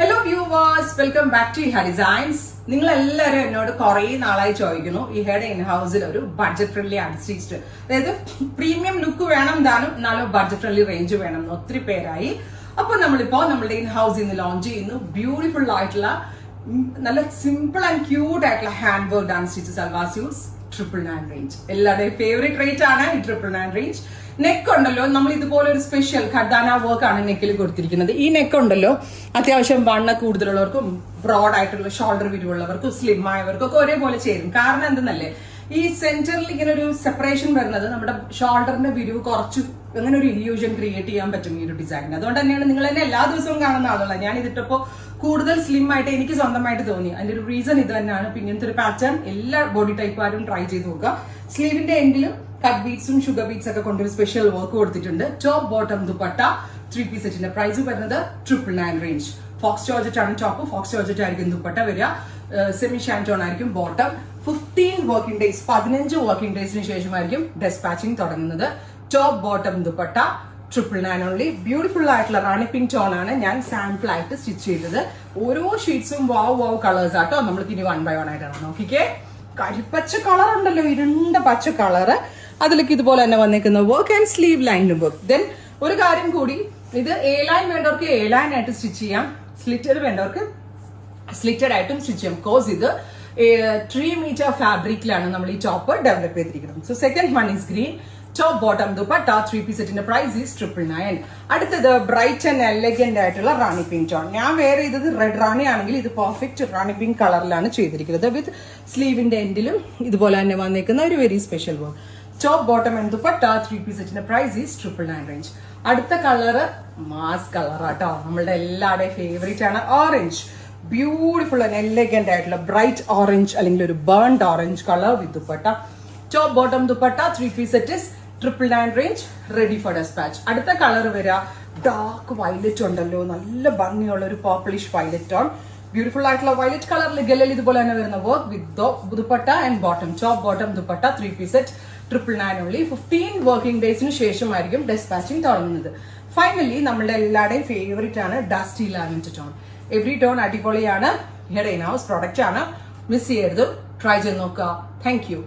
Hello viewers, welcome back to Iha Designs. നിങ്ങൾ എല്ലാവരും എന്നോട് കുറേ നാളായി ചോദിക്കുന്നു ഇഹയുടെ ഇൻഹൗസിൽ ഒരു ബഡ്ജറ്റ് ഫ്രണ്ട്ലി അൺസ്റ്റിച്ച്ഡ് അതായത് പ്രീമിയം ലുക്ക് വേണം താനും എന്നാലും ബഡ്ജറ്റ് ഫ്രണ്ട്ലി റേഞ്ച് വേണം എന്ന് ഒത്തിരി പേരായി. അപ്പോൾ നമ്മളിപ്പോ നമ്മുടെ ഇൻഹൗസിൽ നിന്ന് ലോഞ്ച് ചെയ്യുന്നു ബ്യൂട്ടിഫുൾ ആയിട്ടുള്ള നല്ല സിമ്പിൾ ആൻഡ് ക്യൂട്ട് ആയിട്ടുള്ള hand work unstitch salwar suits 999 range. എല്ലാവരുടെയും ഫേവറേറ്റ് റേറ്റ് ആണ് ഈ 999 റേഞ്ച്. നെക്ക് ഉണ്ടല്ലോ, നമ്മൾ ഇതുപോലെ ഒരു സ്പെഷ്യൽ ഖർദാന വർക്ക് ആണ് നെക്കിൽ കൊടുത്തിരിക്കുന്നത്. ഈ നെക്ക് ഉണ്ടല്ലോ അത്യാവശ്യം വണ്ണ കൂടുതലുള്ളവർക്കും ബ്രോഡ് ആയിട്ടുള്ള ഷോൾഡർ വിരിവുള്ളവർക്കും സ്ലിം ആയവർക്കും ഒക്കെ ഒരേപോലെ ചേരും. കാരണം എന്തെന്നല്ലേ, ഈ സെന്ററിൽ ഇങ്ങനെ ഒരു സെപ്പറേഷൻ വരുന്നത് നമ്മുടെ ഷോൾഡറിന്റെ വിരിവ് കുറച്ച് അങ്ങനെ ഒരു ഇല്യൂഷൻ ക്രിയേറ്റ് ചെയ്യാൻ പറ്റും ഈ ഒരു ഡിസൈൻ. അതുകൊണ്ട് തന്നെയാണ് നിങ്ങൾ എന്നെ എല്ലാ ദിവസവും കാണുന്ന ആളുകളാണ്. ഞാൻ ഇതിട്ടപ്പോ കൂടുതൽ സ്ലിം ആയിട്ട് എനിക്ക് സ്വന്തമായിട്ട് തോന്നി. അതിന്റെ ഒരു റീസൺ ഇത് തന്നെയാണ്. ഇങ്ങനത്തെ ഒരു പാറ്റേൺ എല്ലാ ബോഡി ടൈപ്പുകാരും ട്രൈ ചെയ്ത് നോക്കുക. സ്ലീവിന്റെ എൻഡിലും കട്ട് ബീഡ്സും ഷുഗർ ബീഡ്സ് ഒക്കെ കൊണ്ടൊരു സ്പെഷ്യൽ വർക്ക് കൊടുത്തിട്ടുണ്ട്. ടോപ്പ് ബോട്ടം ദുപ്പട്ട 3 പീസ് സെറ്റിന്റെ പ്രൈസ് വരുന്നത് 999 റേഞ്ച്. ഫോക്സ് ജോർജറ്റ് ആണ് ടോപ്പ്, ഫോക്സ് ജോർജറ്റ് ആയിരിക്കും ദുപ്പട്ട വരിക, സെമി ഷാൻറ്റോൺ ആയിരിക്കും ബോട്ടം. 15 വർക്കിംഗ് ഡേയ്സ് 15 വർക്കിംഗ് ഡേയ്സിന് ശേഷമായിരിക്കും ഡെസ്പാച്ചിങ് തുടങ്ങുന്നത്. Top bottom dupatta 999 only. Beautiful ആയിട്ടുള്ള റാണി പിങ്ക് ടോൺ ആണ് ഞാൻ സാമ്പിൾ ആയിട്ട് സ്റ്റിച്ച് ചെയ്തത്. ഓരോ ഷീറ്റ്സും വാവ് കളേഴ്സ് ആട്ടോ. നമ്മൾക്ക് ഇനി 1 by 1 ആയിട്ടാണ്. നോക്കിക്കേ, കരിപ്പച്ച കളർ ഉണ്ടല്ലോ, ഇരുണ്ട പച്ച കളറ്, അതിലേക്ക് ഇതുപോലെ തന്നെ വന്നേക്കുന്ന വർക്ക് ആൻഡ് സ്ലീവ് ലൈനിലും വർക്ക്. ദെൻ ഒരു കാര്യം കൂടി, ഇത് എ ലൈൻ വേണ്ടവർക്ക് എ ലൈൻ ആയിട്ട് സ്റ്റിച്ച് ചെയ്യാം, സ്ലിറ്റഡ് വേണ്ടവർക്ക് സ്ലിറ്റഡ് ആയിട്ടും സ്റ്റിച്ച് ചെയ്യാം. ബിക്കോസ് ഇത് 3 മീറ്റർ ഫാബ്രിക്കിലാണ് നമ്മൾ ഈ ടോപ്പ് ഡെവലപ്പ് ചെയ്തിരിക്കുന്നത്. So second one is green. Top bottom dupatta 3 piece സെറ്റിന്റെ പ്രൈസ് ഈസ് 999. അടുത്തത് ബ്രൈറ്റ് ആൻഡ് എലഗന്റ് ആയിട്ടുള്ള റാണി പിങ്ക് ടോൺ. ഞാൻ വേറെ ചെയ്തത് റെഡ് റാണി ആണെങ്കിൽ ഇത് പെർഫെക്റ്റ് റാണി പിങ്ക് കളറിലാണ് ചെയ്തിരിക്കുന്നത്. വിത്ത് സ്ലീവിന്റെ എൻഡിലും ഇതുപോലെ തന്നെ വന്നേക്കുന്ന ഒരു very special work. Top bottom and dupatta 3 piece സെറ്റിന്റെ പ്രൈസ് ഈസ് 999 റേഞ്ച്. അടുത്ത കളറ് മാസ് കളർ ആട്ടോ, നമ്മളുടെ എല്ലാവരുടെയും ഫേവറേറ്റ് ആണ് ഓറഞ്ച്. ബ്യൂട്ടിഫുൾ ആൻഡ് എലഗന്റ് ആയിട്ടുള്ള ബ്രൈറ്റ് ഓറഞ്ച് അല്ലെങ്കിൽ ഒരു burnt orange colour with dupatta. Top bottom dupatta 3 piece set is 999 range, ready for despatch. അടുത്ത കളർ വരിക ഡാർക്ക് വയലറ്റ് ഉണ്ടല്ലോ, നല്ല ഭംഗിയുള്ള ഒരു പർപ്പിളിഷ് വയലറ്റ് ഓൺ. ബ്യൂട്ടിഫുൾ ആയിട്ടുള്ള വയലറ്റ് കളറിൽ ഗലൽ ഇതുപോലെ തന്നെ വരുന്ന work with dupatta and bottom. Top bottom dupatta 3 piece set 999 only. 15 working ഡേയ്സിന് ശേഷമായിരിക്കും ഡെസ്പാച്ചിങ് തുടങ്ങുന്നത്. ഫൈനലി നമ്മളുടെ എല്ലാവരുടെയും ഫേവറേറ്റ് ആണ് dusty lavender tone. Every tone അടിപൊളിയാണ്. ഇഹയുടെ ഇൻ ഹൗസ് പ്രോഡക്റ്റ് ആണ്, മിസ് ചെയ്യരുത്, ട്രൈ ചെയ്ത് നോക്കുക. Thank U.